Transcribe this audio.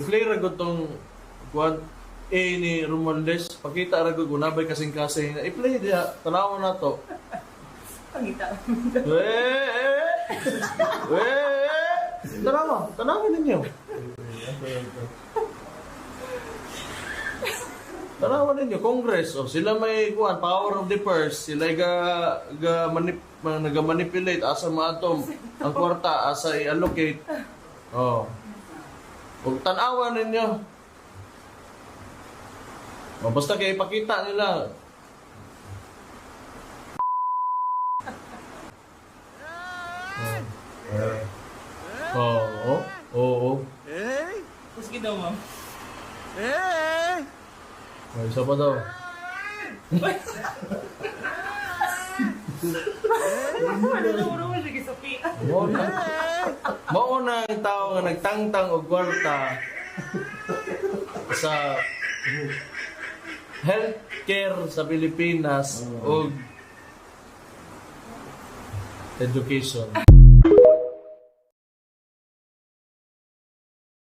Play ra gud tong kuan A ni Romualdez. Pakita ra gud unabay kasing-kasing. I-play diha. Tanawon na to. Pangita. Tanawon ninyo. Tanawon ninyo, Congress. Oh, sila may kuan, power of the purse. Sila naga-manipulate asa maatom ang kwarta, asa i-allocate. Oh. Kung tanawan ninyo. Oh, basta kayo ipakita nila. Oo. Puski daw, ma'am. May isa pa daw. Ano siya gisapi? Mauna ang tao nga nagtangtang og kwarta sa healthcare sa Pilipinas o education.